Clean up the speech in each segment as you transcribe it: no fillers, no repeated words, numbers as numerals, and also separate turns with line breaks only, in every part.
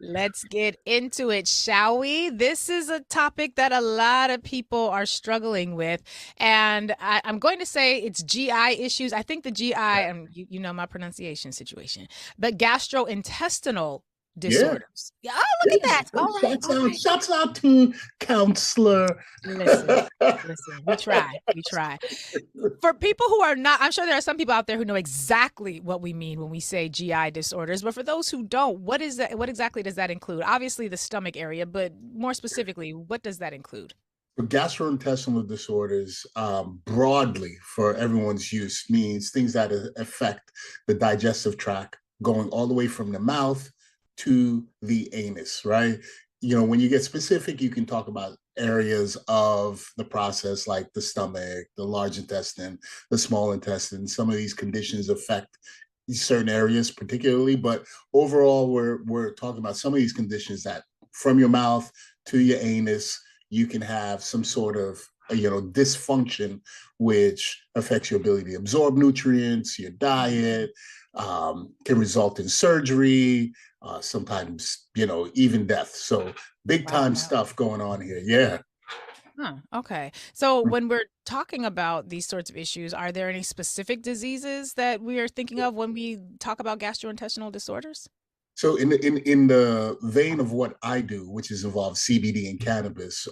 Let's get into it, shall we? This is a topic that a lot of people are struggling with. And I'm going to say it's GI issues. I think the GI, and you know my pronunciation situation, but gastrointestinal
Yeah,
disorders. Yeah, oh, look
yeah.
at that. All right, all right.
Shouts out to counselor.
Listen, listen, we try, we try. For people who are not, I'm sure there are some people out there who know exactly what we mean when we say GI disorders, but for those who don't, what is that? What exactly does that include? Obviously, the stomach area, but more specifically, what does that include?
For gastrointestinal disorders, broadly for everyone's use, means things that affect the digestive tract, going all the way from the mouth to the anus, right? When you get specific, you can talk about areas of the process like the stomach, the large intestine, the small intestine. Some of these conditions affect certain areas particularly, but overall, we're talking about some of these conditions that from your mouth to your anus, you can have some sort of dysfunction, which affects your ability to absorb nutrients, your diet, can result in surgery, sometimes even death. So big
Wow.
time stuff going on here. Yeah.
Huh, okay. So when we're talking about these sorts of issues, are there any specific diseases that we are thinking of when we talk about gastrointestinal disorders?
So in the vein of what I do, which is involved CBD and cannabis,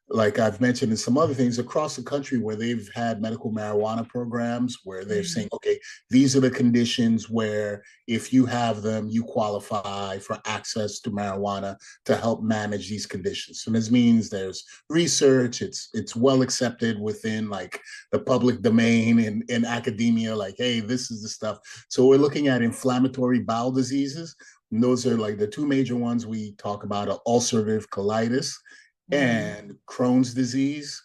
like I've mentioned in some other things across the country where they've had medical marijuana programs where they're
Mm,
saying, okay, these are the conditions where if you have them, you qualify for access to marijuana to help manage these conditions. So this means there's research, it's well accepted within like the public domain and in academia, like, hey, this is the stuff. So we're looking at inflammatory bowel diseases. And those are like the two major ones we talk about are ulcerative colitis
mm.
and Crohn's disease.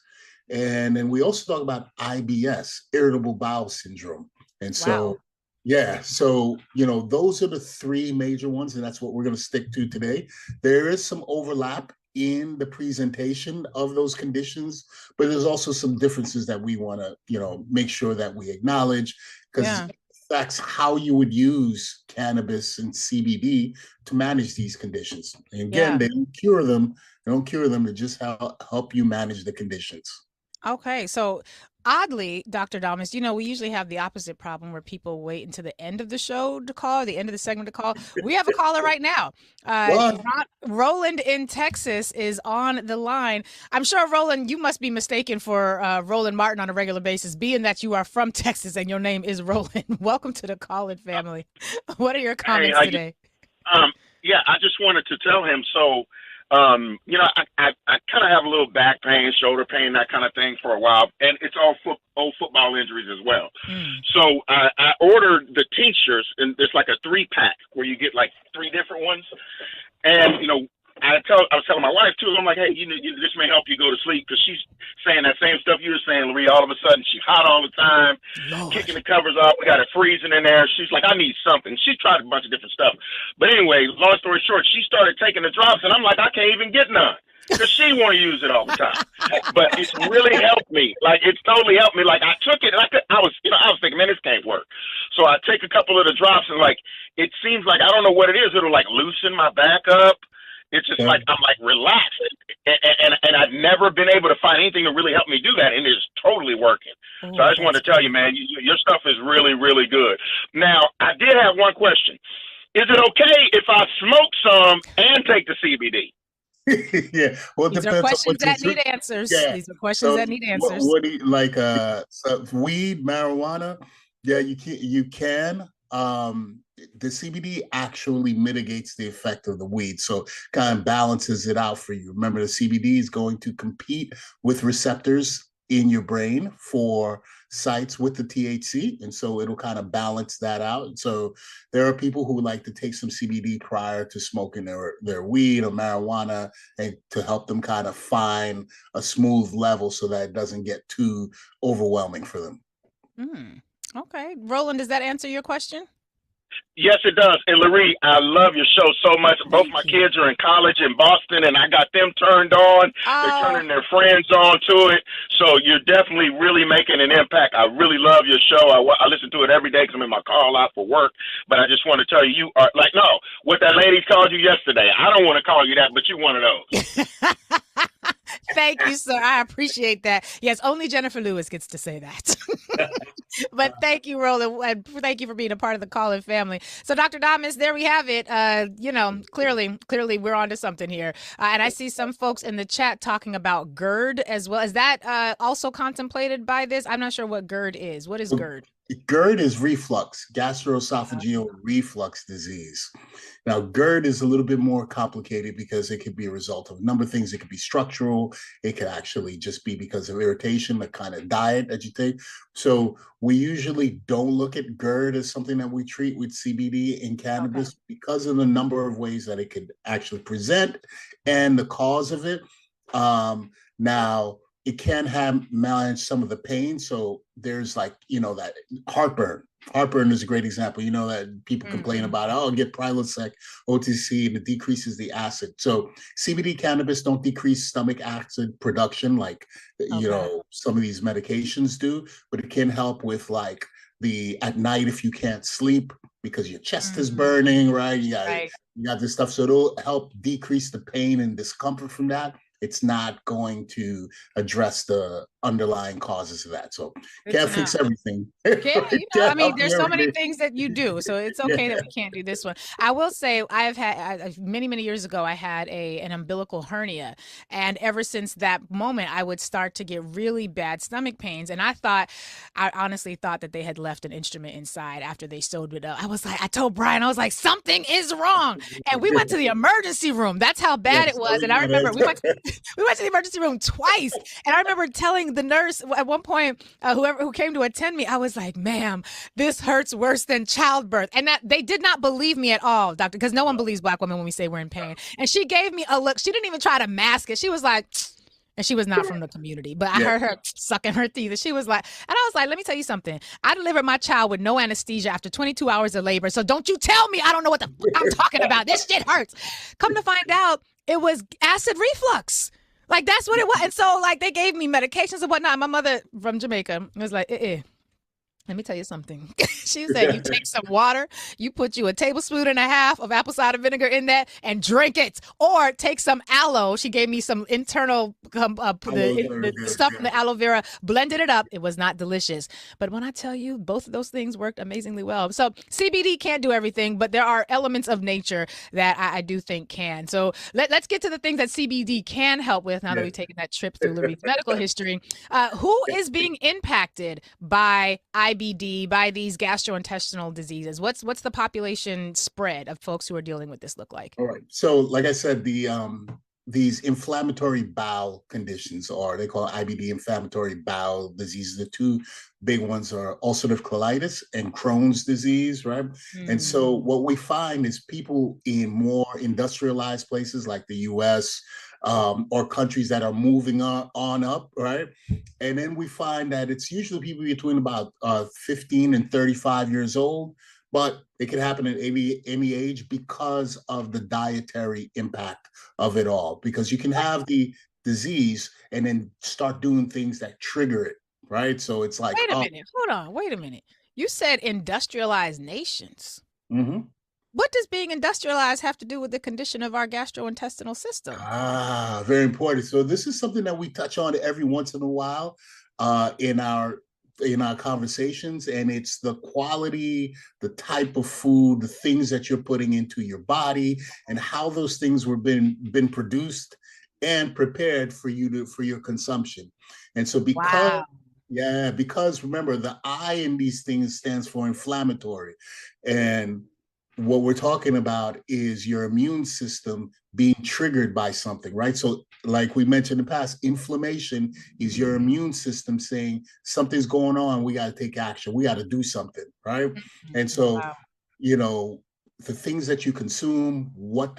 And then we also talk about IBS, Irritable Bowel Syndrome. And so,
Wow.
yeah, so, those are the three major ones, and that's what we're going to stick to today. There is some overlap in the presentation of those conditions, but there's also some differences that we want to, make sure that we acknowledge because
Yeah.
that's how you would use cannabis and CBD to manage these conditions. And again,
Yeah.
they don't cure them to just help you manage the conditions.
Okay, so oddly, Dr. Damas, we usually have the opposite problem where people wait until the end of the show to call, the end of the segment to call. We have a caller right now.
What?
Roland in Texas is on the line. I'm sure, Roland, you must be mistaken for Roland Martin on a regular basis, being that you are from Texas and your name is Roland. Welcome to the Call-In family. What are your
Hey,
comments today?
yeah, I just wanted to tell him. So, I kind of have a little back pain, shoulder pain, that kind of thing for a while, and it's all old football injuries as well.
Mm.
So I ordered the tinctures, and there's like a 3-pack where you get like three different ones, and I was telling my wife too. I'm like, hey, this may help you go to sleep because she's saying that same stuff you were saying, Louis. All of a sudden, she's hot all the time, kicking
Lord.
the covers off. We got it freezing in there. She's like, I need something. She tried a bunch of different stuff, but anyway, long story short, she started taking the drops, and I'm like, I can't even get none because she want to use it all the time. But it's really helped me. Like it's totally helped me. Like I took it, and I was thinking, man, this can't work. So I take a couple of the drops, and like it seems like I don't know what it is. It'll like loosen my back up. It's just
Yeah.
like I'm like relaxed, and I've never been able to find anything to really help me do that, and it's totally working. So
Oh,
I just
that's
wanted to tell you,
great.
man, your stuff is really, really good. Now I did have one question: is it okay if I smoke some and take the CBD?
Yeah. Well, it
These are
depends on
questions
what you're
that need
drinking.
answers.
Yeah.
These are questions
So
that need
what
answers.
what do you like so weed, marijuana? Yeah, you can. The CBD actually mitigates the effect of the weed. So kind of balances it out for you. Remember, the CBD is going to compete with receptors in your brain for sites with the THC. And so it'll kind of balance that out. And so there are people who like to take some CBD prior to smoking their weed or marijuana and to help them kind of find a smooth level so that it doesn't get too overwhelming for them.
Mm. Okay. Roland, does that answer your question?
Yes, it does. And Larry, I love your show so much. Both
Thank
my
you.
kids are in college in Boston, and I got them turned on. They're
Oh,
turning their friends on to it. So you're definitely really making an impact. I really love your show. I listen to it every day because I'm in my car a lot for work. But I just want to tell you, you are like, no, what that lady called you yesterday. I don't want to call you that, but you're one of those.
thank you, sir. I appreciate that. Yes, only Jennifer Lewis gets to say that. But thank you, Roland, and thank you for being a part of the Call-In family. So, Dr. Damas, there we have it. Clearly, we're onto something here. And I see some folks in the chat talking about GERD as well. Is that also contemplated by this? I'm not sure what GERD is. What is GERD?
GERD is reflux, gastroesophageal reflux disease. Now, GERD is a little bit more complicated because it could be a result of a number of things. It could be structural. It could actually just be because of irritation, the kind of diet that you take. So we usually don't look at GERD as something that we treat with CBD and cannabis because of the number of ways that it could actually present and the cause of it. Now, it can have manage some of the pain. So there's like, that heartburn. Heartburn is a great example. That people complain about, get Prilosec, OTC, and it decreases the acid. So CBD cannabis don't decrease stomach acid production like, some of these medications do, but it can help with like at night if you can't sleep because your chest is burning, right? You got this stuff. So it'll help decrease the pain and discomfort from that. It's not going to address the underlying causes of that. So can't fix everything.
There's so many things that you do. So it's okay that we can't do this one. I will say I have had many, many years ago, I had an umbilical hernia. And ever since that moment, I would start to get really bad stomach pains. And I honestly thought that they had left an instrument inside after they sewed it up. I told Brian, I was like, something is wrong. And we went to the emergency room. That's how bad it was. And I remember we went to the emergency room twice. And I remember telling the nurse at one point, who came to attend me, I was like, ma'am, this hurts worse than childbirth. And that they did not believe me at all, doctor, because no one believes Black women when we say we're in pain. And she gave me a look. She didn't even try to mask it. She was like, and she was not from the community, but I heard her sucking her teeth. And she was like, and I was like, let me tell you something. I delivered my child with no anesthesia after 22 hours of labor. So don't you tell me I don't know what the fuck I'm talking about. This shit hurts. Come to find out, it was acid reflux. Like, that's what it was. And so, like, they gave me medications and whatnot. My mother from Jamaica was like, let me tell you something. She said, you take some water, you put you 1.5 tablespoons of apple cider vinegar in that and drink it. Or take some aloe. She gave me some internal the stuff from the aloe vera, blended it up. It was not delicious. But when I tell you, both of those things worked amazingly well. So CBD can't do everything, but there are elements of nature that I do think can. So let's get to the things that CBD can help with now that we've taken that trip through Lurie's medical history. Who is being impacted by IBD, by these gastrointestinal diseases? What's the population spread of folks who are dealing with this look like?
All right. So like I said, these inflammatory bowel conditions, or they call it IBD, inflammatory bowel disease. The two big ones are ulcerative colitis and Crohn's disease, right? And so what we find is people in more industrialized places like the US, or countries that are moving on up, right? And then we find that it's usually people between about 15 and 35 years old, but it can happen at any age because of the dietary impact of it all. Because you can have the disease and then start doing things that trigger it, right? So it's like—
Wait a minute, hold on, wait a minute. You said industrialized nations.
Mm-hmm.
What does being industrialized have to do with the condition of our gastrointestinal system?
Very important. So this is something that we touch on every once in a while in our conversations, and it's the quality, the type of food, the things that you're putting into your body, and how those things were been produced and prepared for your consumption. And so because remember, the I in these things stands for inflammatory, and what we're talking about is your immune system being triggered by something, right? So like we mentioned in the past, inflammation is your immune system saying something's going on. We got to take action. We got to do something, right? And so, the things that you consume, what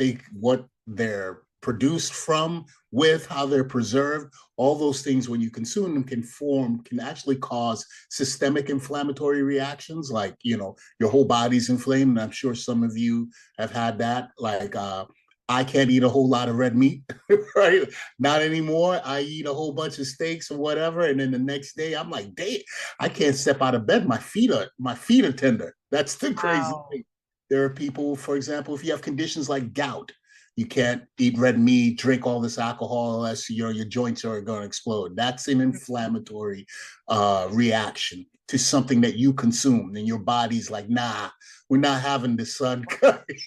they're produced from, with, how they're preserved. All those things, when you consume them, can actually cause systemic inflammatory reactions, like, your whole body's inflamed. And I'm sure some of you have had that. Like, I can't eat a whole lot of red meat, right? Not anymore. I eat a whole bunch of steaks or whatever, and then the next day I'm like, "Damn, I can't step out of bed. My feet are tender." That's the crazy thing. There are people, for example, if you have conditions like gout, you can't eat red meat, drink all this alcohol, unless your joints are going to explode. That's an inflammatory reaction to something that you consumed, and your body's like, nah, we're not having this, son.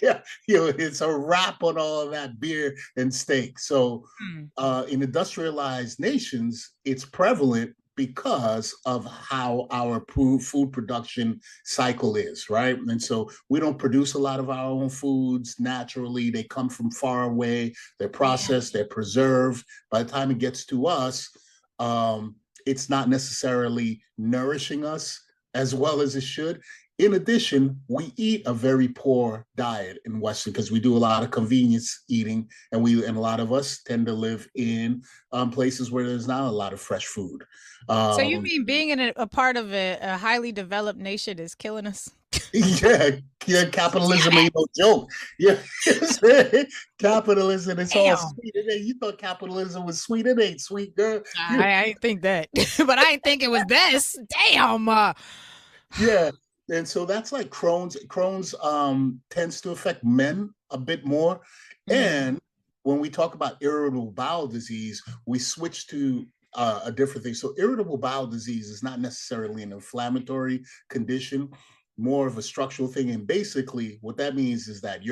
Yeah, it's a wrap on all of that beer and steak. So in industrialized nations, it's prevalent because of how our food production cycle is, right? And so we don't produce a lot of our own foods naturally. They come from far away. They're processed, they're preserved. By the time it gets to us, it's not necessarily nourishing us as well as it should. In addition, we eat a very poor diet in Western, because we do a lot of convenience eating, and a lot of us tend to live in places where there's not a lot of fresh food.
So you mean being in a part of a highly developed nation is killing us?
Yeah, capitalism ain't no joke. Yeah, capitalism, it's all sweet. You thought capitalism was sweet. It ain't sweet, girl.
I ain't think that, but I ain't think it was this. Damn.
Yeah. And so that's like Crohn's. Crohn's tends to affect men a bit more. And when we talk about irritable bowel disease, we switch to a different thing. So irritable bowel disease is not necessarily an inflammatory condition, more of a structural thing. And basically what that means is that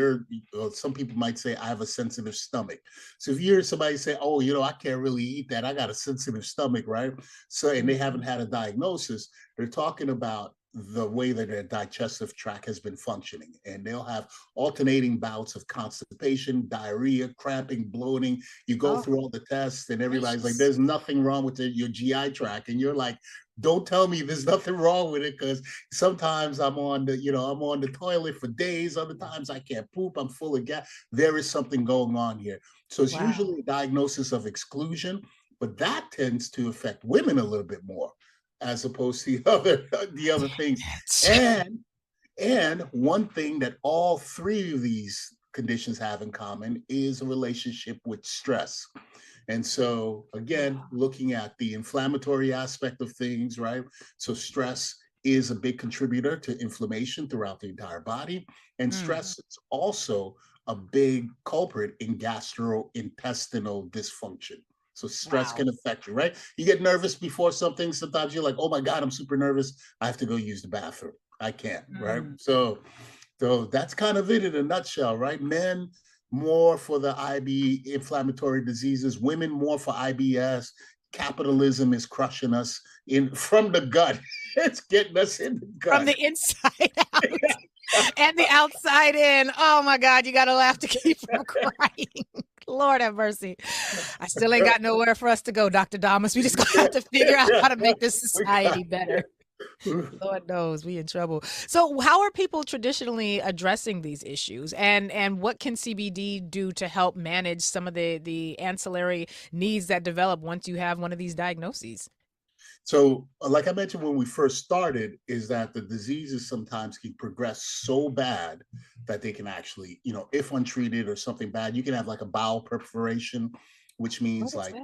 some people might say, I have a sensitive stomach. So if you hear somebody say, oh, I can't really eat that, I got a sensitive stomach, right? So, and they haven't had a diagnosis, they're talking about the way that their digestive tract has been functioning. And they'll have alternating bouts of constipation, diarrhea, cramping, bloating. You go through all the tests and everybody's like, there's nothing wrong with your GI tract. And you're like, don't tell me there's nothing wrong with it, because sometimes I'm on the toilet for days. Other times I can't poop. I'm full of gas. There is something going on here. So it's usually a diagnosis of exclusion, but that tends to affect women a little bit more, as opposed to the other things. And one thing that all three of these conditions have in common is a relationship with stress. And so, again, looking at the inflammatory aspect of things, right? So stress is a big contributor to inflammation throughout the entire body. And stress is also a big culprit in gastrointestinal dysfunction. So stress can affect you, right? You get nervous before something. Sometimes you're like, oh my God, I'm super nervous. I have to go use the bathroom. I can't, right? So that's kind of it in a nutshell, right? Men more for the IB inflammatory diseases, women more for IBS. Capitalism is crushing us from the gut. It's getting us in the gut.
From the inside out. And the outside in. Oh my God, you got to laugh to keep from crying. Lord have mercy. I still ain't got nowhere for us to go, Dr. Damas. We just gonna have to figure out how to make this society better. Lord knows we in trouble. So how are people traditionally addressing these issues, and what can CBD do to help manage some of the ancillary needs that develop once you have one of these diagnoses?
So like I mentioned when we first started, is that the diseases sometimes can progress so bad that they can actually, if untreated or something bad, you can have like a bowel perforation, which means like,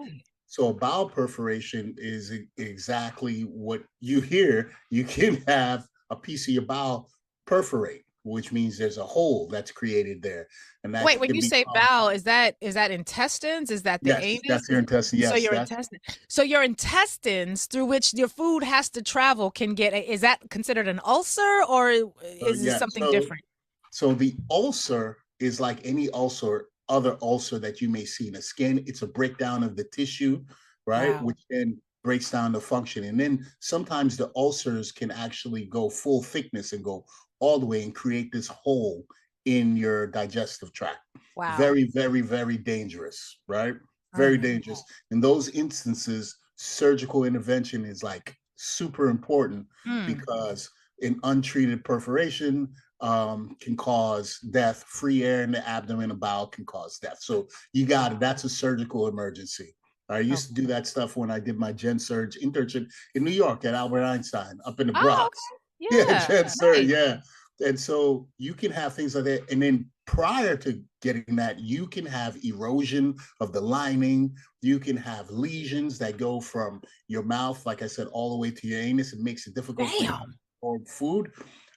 so a bowel perforation is exactly what you hear. You can have a piece of your bowel perforate, which means there's a hole that's created there. And that
when you say bowel, is that intestines? Is that the anus?
That's your intestine. Yes,
so your intestines through which your food has to travel is that considered an ulcer, or is it something different?
So the ulcer is like any other ulcer that you may see in the skin. It's a breakdown of the tissue, right? Which then breaks down the function. And then sometimes the ulcers can actually go full thickness and go all the way and create this hole in your digestive tract. Wow. Very, very, very dangerous, right? Very dangerous. In those instances, surgical intervention is like super important, because an untreated perforation can cause death. Free air in the abdomen and bowel can cause death. So you got it. That's a surgical emergency. I used to do that stuff when I did my gen surge internship in New York at Albert Einstein up in the Bronx.
Okay.
Yeah, gen surge,
nice.
yeah. And so you can have things like that. And then prior to getting that, you can have erosion of the lining. You can have lesions that go from your mouth, like I said, all the way to your anus. It makes it difficult for you to absorb food.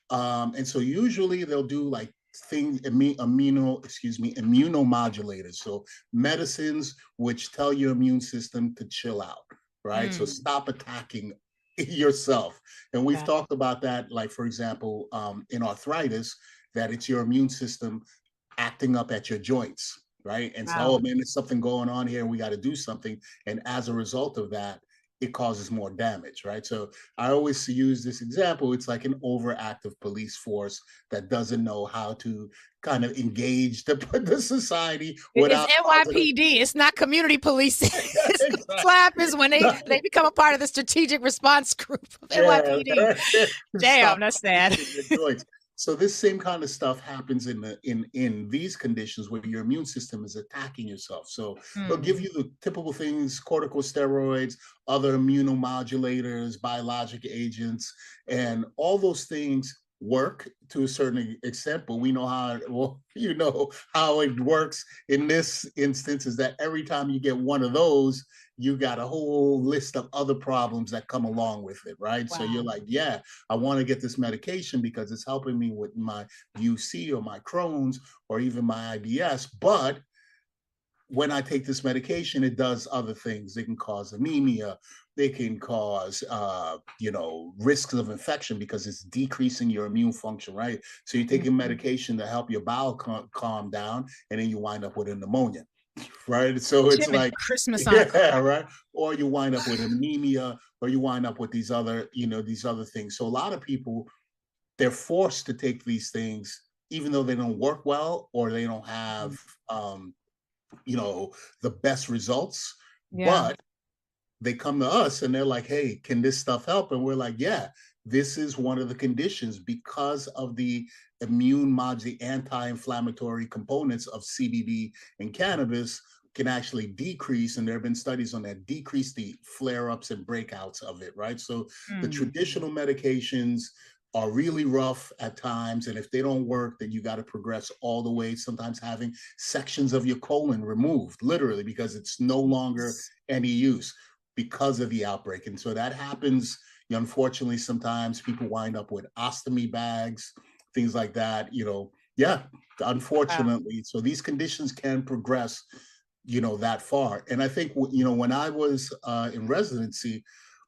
And so usually they'll do like immunomodulators. So medicines which tell your immune system to chill out, right? So stop attacking yourself. And we've talked about that, like, for example, in arthritis, that it's your immune system acting up at your joints, right? And so, oh man, there's something going on here. We got to do something. And as a result of that, it causes more damage, right? So I always use this example. It's like an overactive police force that doesn't know how to kind of engage the society.
It's NYPD. It's not community policing. SLAP is when they become a part of the strategic response group of NYPD. Damn, that's sad.
So this same kind of stuff happens in these conditions where your immune system is attacking yourself. So they'll give you the typical things: corticosteroids, other immunomodulators, biologic agents, and all those things work to a certain extent. But we know how how it works in this instance is that every time you get one of those, you got a whole list of other problems that come along with it, right? So you're like, yeah, I want to get this medication because it's helping me with my UC or my Crohn's or even my IBS. But when I take this medication, it does other things. It can cause anemia. They can cause, risks of infection because it's decreasing your immune function, right? So you're taking medication to help your bowel calm down, and then you wind up with a pneumonia. Right. So it's like
Christmas,
right. Or you wind up with anemia, or you wind up with these other things. So a lot of people, they're forced to take these things, even though they don't work well or they don't have, the best results. But they come to us and they're like, hey, can this stuff help? And we're like, yeah, this is one of the conditions because of the anti-inflammatory components of CBD and cannabis can actually decrease, and there have been studies on that, decrease the flare-ups and breakouts of it, right? So the traditional medications are really rough at times, and if they don't work, then you got to progress all the way, sometimes having sections of your colon removed, literally, because it's no longer any use because of the outbreak. And so that happens. Unfortunately, sometimes people wind up with ostomy bags, things like that, unfortunately. So these conditions can progress, that far. And I think, when I was in residency,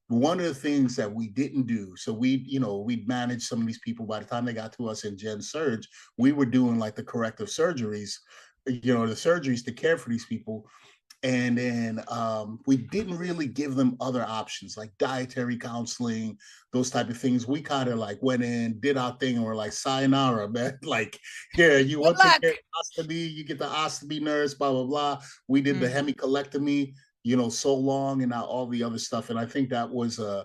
one of the things that we didn't do, so we'd manage some of these people. By the time they got to us in Gen Surge, we were doing like the corrective surgeries, the surgeries to care for these people. And then we didn't really give them other options like dietary counseling, those type of things. We kind of like went in, did our thing, and we're like, sayonara, man. Like, here, you want to get ostomy, you get the ostomy nurse, blah, blah, blah. We did the hemicolectomy, so long, and all the other stuff. And I think that was I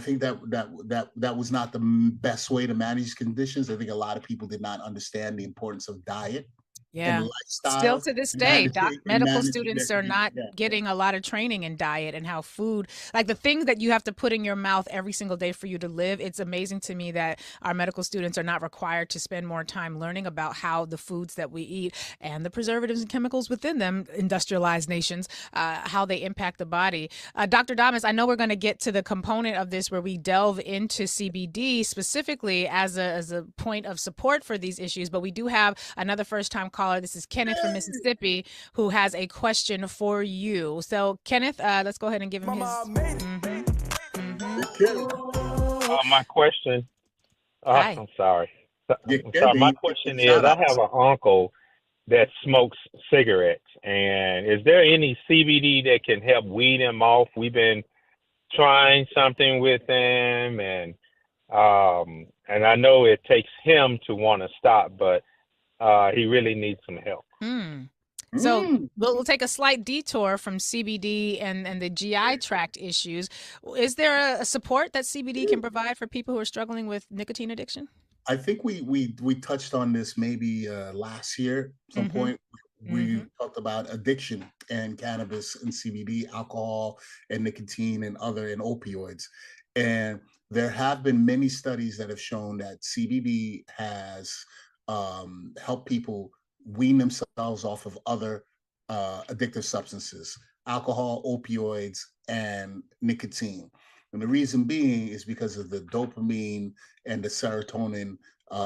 think that was not the best way to manage conditions. I think a lot of people did not understand the importance of diet.
Yeah. Still to this day, medical students are not getting a lot of training in diet and how food, like the things that you have to put in your mouth every single day for you to live. It's amazing to me that our medical students are not required to spend more time learning about how the foods that we eat and the preservatives and chemicals within them, industrialized nations, how they impact the body. Dr. Damas, I know we're going to get to the component of this where we delve into CBD specifically as a point of support for these issues, but we do have another first-time caller. This is Kenneth from Mississippi, who has a question for you. So, Kenneth, let's go ahead and give him his.
My question. I'm sorry. My question is: I have an uncle that smokes cigarettes, and is there any CBD that can help weed him off? We've been trying something with him, and I know it takes him to want to stop, but he really needs some help.
So we'll take a slight detour from CBD and the GI tract issues. Is there a support that CBD can provide for people who are struggling with nicotine addiction?
I think we touched on this maybe last year at some point. We talked about addiction and cannabis and CBD, alcohol and nicotine and opioids. And there have been many studies that have shown that CBD has helped people wean themselves off of other addictive substances, alcohol, opioids, and nicotine. And the reason being is because of the dopamine and the serotonin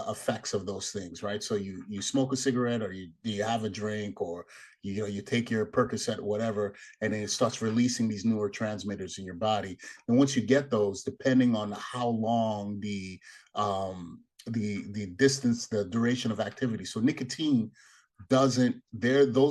effects of those things, right? So you smoke a cigarette, or you have a drink, or you take your Percocet, whatever, and then it starts releasing these neurotransmitters in your body. And once you get those, depending on how long the distance, the duration of activity. So nicotine those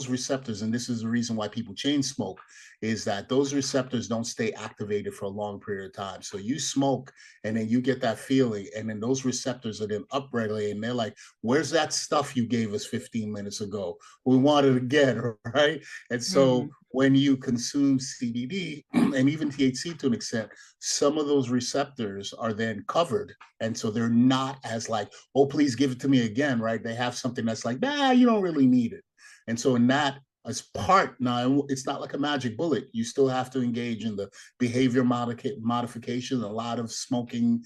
receptors, and this is the reason why people chain smoke, is that those receptors don't stay activated for a long period of time. So you smoke and then you get that feeling, and then those receptors are then upregulated, and they're like, where's that stuff you gave us 15 minutes ago? We want it again, right? And so when you consume CBD and even THC to an extent, some of those receptors are then covered. And so they're not as like, oh, please give it to me again, right? They have something that's like, nah, you don't really need it. And so in that, as part, now it's not like a magic bullet. You still have to engage in the behavior modification. A lot of smoking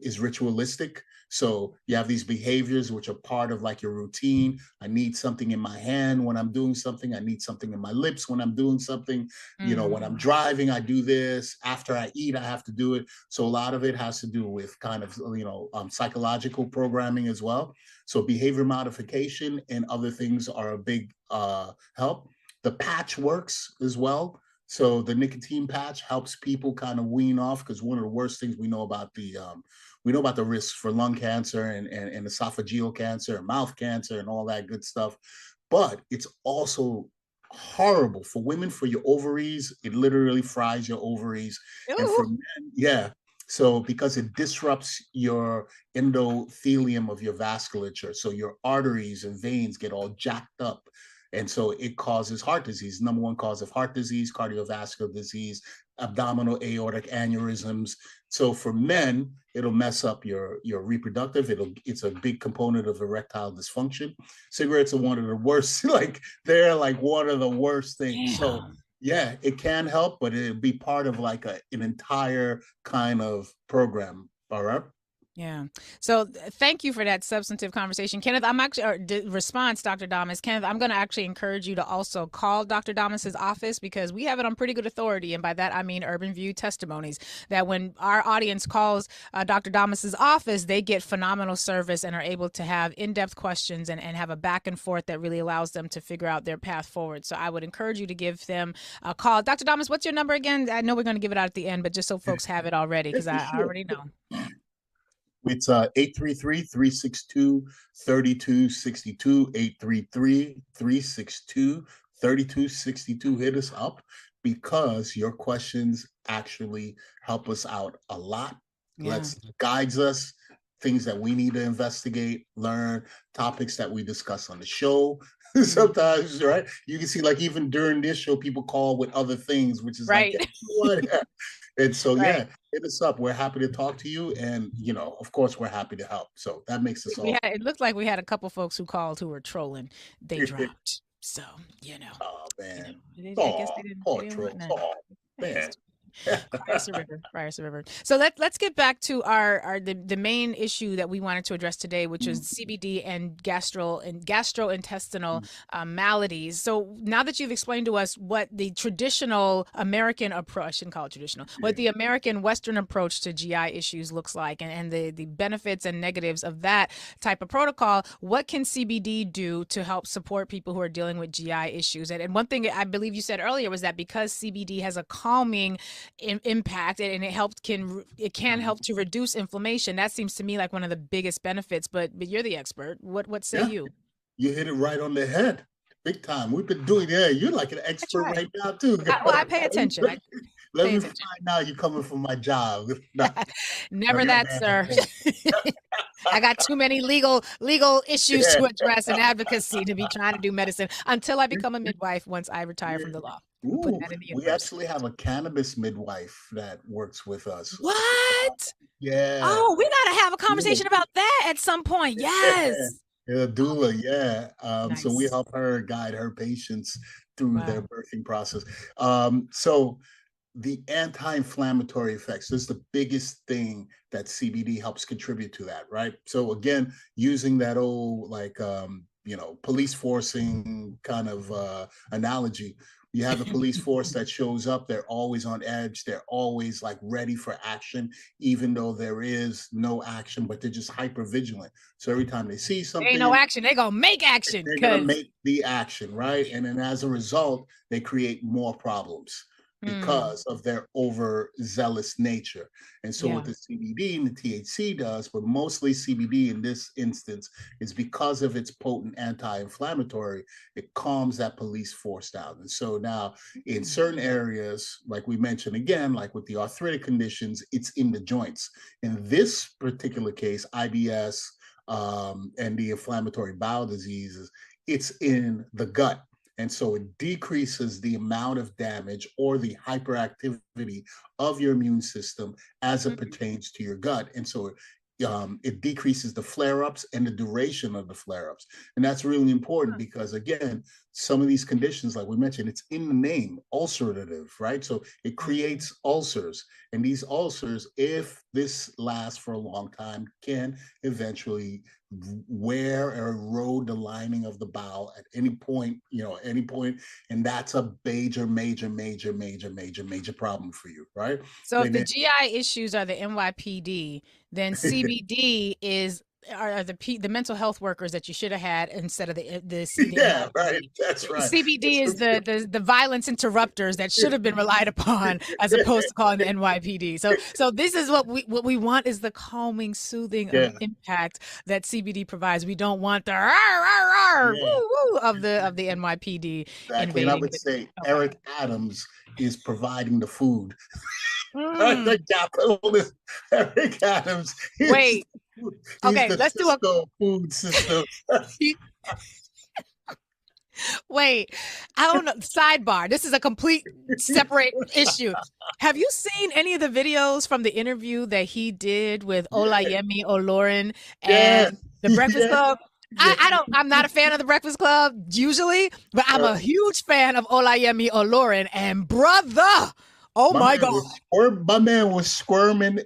is ritualistic. So you have these behaviors which are part of like your routine. I need something in my hand when I'm doing something. I need something in my lips when I'm doing something. When I'm driving, I do this. After I eat, I have to do it. So a lot of it has to do with kind of, psychological programming as well. So behavior modification and other things are a big help. The patch works as well. So the nicotine patch helps people kind of wean off, because one of the worst things we know about the risks for lung cancer and esophageal cancer and mouth cancer and all that good stuff. But it's also horrible for women, for your ovaries. It literally fries your ovaries. Ooh. And for men, so because it disrupts your endothelium of your vasculature. So your arteries and veins get all jacked up. And so it causes heart disease. Number one cause of heart disease, cardiovascular disease, abdominal aortic aneurysms. So for men, it'll mess up your reproductive. It's a big component of erectile dysfunction. Cigarettes are one of the worst. They're like one of the worst things. Damn. So yeah, it can help, but it'll be part of like an entire kind of program. All right.
Yeah. So thank you for that substantive conversation. Kenneth, I'm actually, response, Dr. Damas. Kenneth, I'm going to actually encourage you to also call Dr. Damas's office, because we have it on pretty good authority. And by that, I mean Urban View testimonies, that when our audience calls Dr. Damas's office, they get phenomenal service and are able to have in-depth questions and have a back and forth that really allows them to figure out their path forward. So I would encourage you to give them a call. Dr. Damas, what's your number again? I know we're going to give it out at the end, but just so folks have it already, because I already know.
It's 833-362-3262, 833-362-3262. Hit us up, because your questions actually help us out a lot. Yeah. Guides us, things that we need to investigate, learn, topics that we discuss on the show. Sometimes, right? You can see, like, even during this show, people call with other things, which is right. Like, and so, right. Yeah, hit us up. We're happy to talk to you. And, of course, we're happy to help. So that makes us all.
It looked like we had a couple folks who called who were trolling. They dropped. So,
Oh, man.
I guess they didn't want that.
Oh, man.
Fires the river. So let's get back to the main issue that we wanted to address today, which was CBD and gastrointestinal maladies. So now that you've explained to us what the traditional American approach, I shouldn't call it traditional, what the American Western approach to GI issues looks like, and the benefits and negatives of that type of protocol, what can CBD do to help support people who are dealing with GI issues? And one thing I believe you said earlier was that because CBD has a calming impact and it can help to reduce inflammation. That seems to me like one of the biggest benefits, but you're the expert. What say you?
You hit it right on the head. Big time. We've been doing it. You're like an expert right now too.
I pay attention.
Let me find out you're coming from my job.
Never that, sir. I got too many legal issues to address and advocacy to be trying to do medicine until I become a midwife once I retire from the law.
Ooh, we actually have a cannabis midwife that works with us.
What?
Yeah.
Oh, we got to have a conversation about that at some point. Yes.
Yeah, doula, yeah.
Nice.
So we help her guide her patients through their birthing process. So the anti-inflammatory effects is the biggest thing that CBD helps contribute to that, right? So again, using that old police forcing kind of analogy, you have the police force that shows up, they're always on edge, they're always like ready for action, even though there is no action, but they're just hyper vigilant. So every time they see something,
ain't no action, they're gonna make action.
They're gonna make the action, right? And then as a result, they create more problems because of their overzealous nature. And so what the CBD and the THC does, but mostly CBD in this instance, is because of its potent anti-inflammatory, it calms that police force down. And so now in certain areas, like we mentioned again, like with the arthritic conditions, it's in the joints. In this particular case, IBS and the inflammatory bowel diseases, it's in the gut. And so it decreases the amount of damage or the hyperactivity of your immune system as it pertains to your gut. And so it decreases the flare-ups and the duration of the flare-ups. And that's really important because, again, some of these conditions, like we mentioned, it's in the name, ulcerative, right? So it creates ulcers. And these ulcers, if this lasts for a long time, can eventually wear or erode the lining of the bowel at any point, and that's a major problem for you, right?
So if the GI issues are the NYPD, then CBD are the mental health workers that you should have had instead of the
yeah, right. That's right.
CBD is the violence interrupters that should have been relied upon as opposed to calling the NYPD. So this is what we want is the calming, soothing impact that CBD provides. We don't want the woo of the NYPD.
Exactly. And I would say Eric Adams is providing the food. The capitalist Eric Adams.
Wait. Okay, let's do a
food system.
Wait, I don't know. Sidebar. This is a complete separate issue. Have you seen any of the videos from the interview that he did with Olayemi Olorin and the Breakfast Club? I'm not a fan of the Breakfast Club usually, but I'm a huge fan of Olayemi Olorin, and brother, my God.
My man was squirming.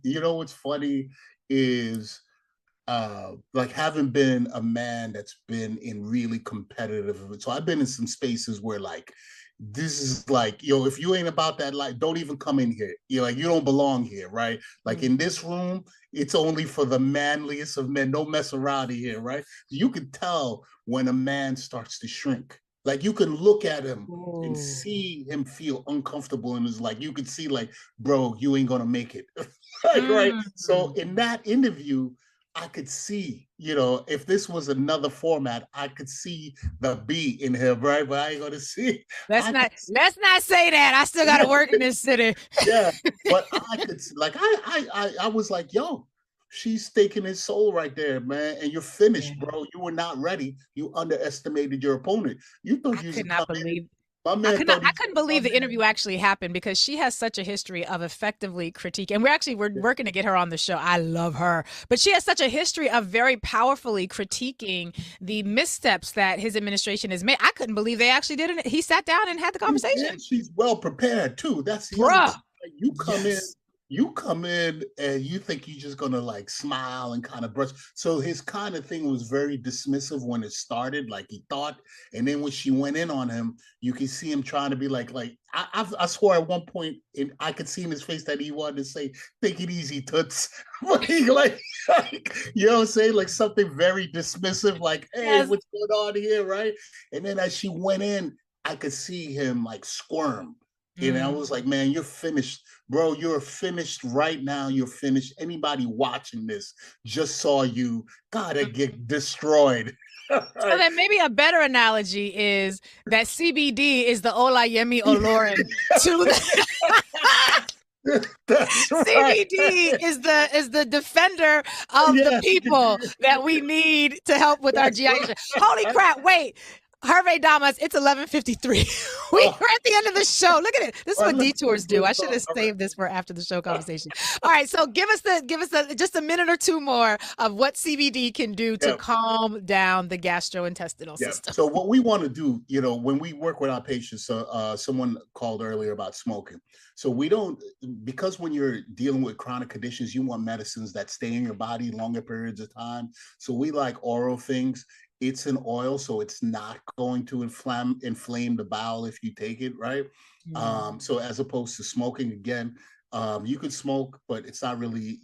What's funny is like having been a man that's been in really competitive, so I've been in some spaces where like this is like, if you ain't about that life, don't even come in here. You're like, you don't belong here, right? Like in this room, it's only for the manliest of men. Don't mess around in here, right? You can tell when a man starts to shrink. Like you can look at him and see him feel uncomfortable, and it's like you could see, like, bro, you ain't gonna make it. Right? So in that interview, I could see, if this was another format, I could see the B in him, right? But I ain't gonna see.
Let's not say that. I still gotta work in this city.
Yeah, but I could like I was like, yo, she's taking his soul right there, man. And you're finished, bro. You were not ready. You underestimated your opponent. You thought you could not believe. I
couldn't believe the interview actually happened because she has such a history of effectively critique. And we're working to get her on the show. I love her. But she has such a history of very powerfully critiquing the missteps that his administration has made. I couldn't believe they actually did it. He sat down and had the conversation.
Yeah, she's well prepared too. That's the other thing. You come in and you think you're just gonna like smile and kind of brush. So his kind of thing was very dismissive when it started, like he thought. And then when she went in on him, you can see him trying to be like I swore at one point, and I could see in his face that he wanted to say, "Take it easy, toots." But he like you know what I'm saying, like something very dismissive, like, "Hey, what's going on here?" Right? And then as she went in, I could see him like squirm. And I was like, man, you're finished, bro. You're finished right now. You're finished. Anybody watching this just saw you gotta get destroyed.
So then maybe a better analogy is that CBD is the Olayemi Olorin to
That's right.
CBD is the defender of the people that we need to help with our GI issue. Holy crap! Wait. Hervé Damas, it's 11:53. We're at the end of the show. Look at it. This is what detours do. I should have saved this for after the show conversation. All right, so give us just a minute or two more of what CBD can do to calm down the gastrointestinal system.
So what we want to do, when we work with our patients, someone called earlier about smoking. So we don't, because when you're dealing with chronic conditions, you want medicines that stay in your body longer periods of time. So we like oral things. It's an oil, so it's not going to inflame the bowel if you take it, right? So as opposed to smoking, again, you can smoke, but it's not really,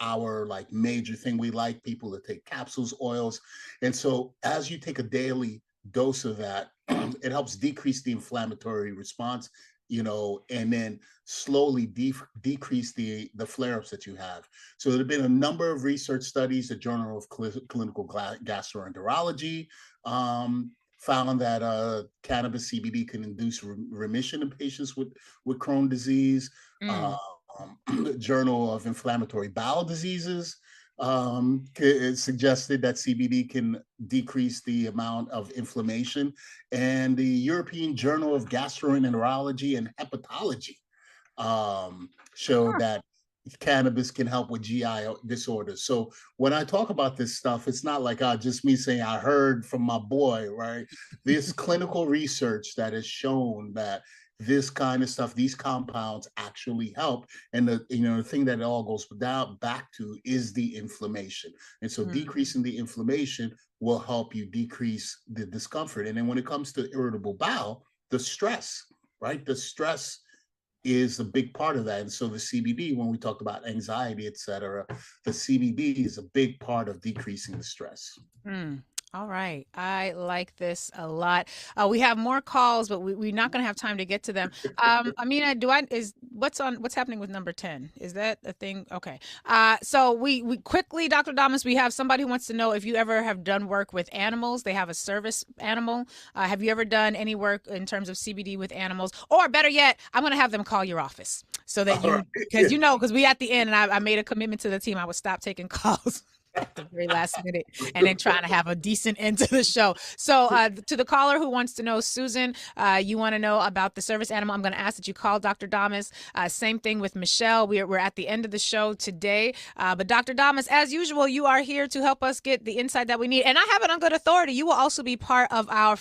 our like major thing. We like people to take capsules, oils. And so as you take a daily dose of that, it helps decrease the inflammatory response, and then slowly decrease the flare-ups that you have. So there have been a number of research studies. The Journal of Clinical Gastroenterology found that cannabis CBD can induce remission in patients with Crohn disease. The Journal of Inflammatory Bowel Diseases it suggested that CBD can decrease the amount of inflammation, and the European Journal of Gastroenterology and Hepatology showed that cannabis can help with GI disorders. So when I talk about this stuff, it's not like just me saying I heard from my boy, right? There's clinical research that has shown that this kind of stuff, these compounds actually help. And the thing that it all goes back to is the inflammation. And so decreasing the inflammation will help you decrease the discomfort. And then when it comes to irritable bowel, the stress, right? The stress is a big part of that. And so the CBD, when we talked about anxiety, et cetera, the CBD is a big part of decreasing the stress.
All right. I like this a lot. We have more calls, but we're not going to have time to get to them. Amina, what's happening with number 10? Is that a thing? Okay. So we quickly, Dr. Damas, we have somebody who wants to know if you ever have done work with animals. They have a service animal. Have you ever done any work in terms of CBD with animals? Or better yet, I'm going to have them call your office so that because we at the end, and I made a commitment to the team, I would stop taking calls at the very last minute and then trying to have a decent end to the show. So to the caller who wants to know, Susan, you want to know about the service animal, I'm going to ask that you call Dr. Damas. Same thing with Michelle. We're at the end of the show today. But Dr. Damas, as usual, you are here to help us get the insight that we need. And I have it on good authority. You will also be part of our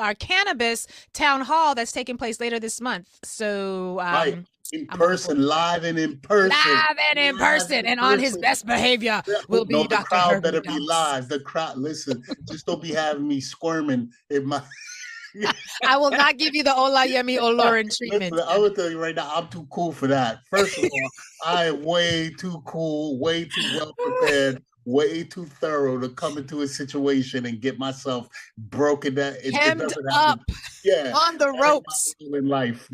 our cannabis town hall that's taking place later this month. So
right. In person, live and in person.
And on his best behavior will be Dr.
The crowd better
Damas.
be live. The crowd, listen, just don't be having me squirming in my...
I will not give you the Ola Yemi Olorin treatment.
Listen, I will tell you right now, I'm too cool for that. First of all, I am way too cool, way too well prepared, way too thorough to come into a situation and get myself broken down.
Hemmed up on the ropes
in life.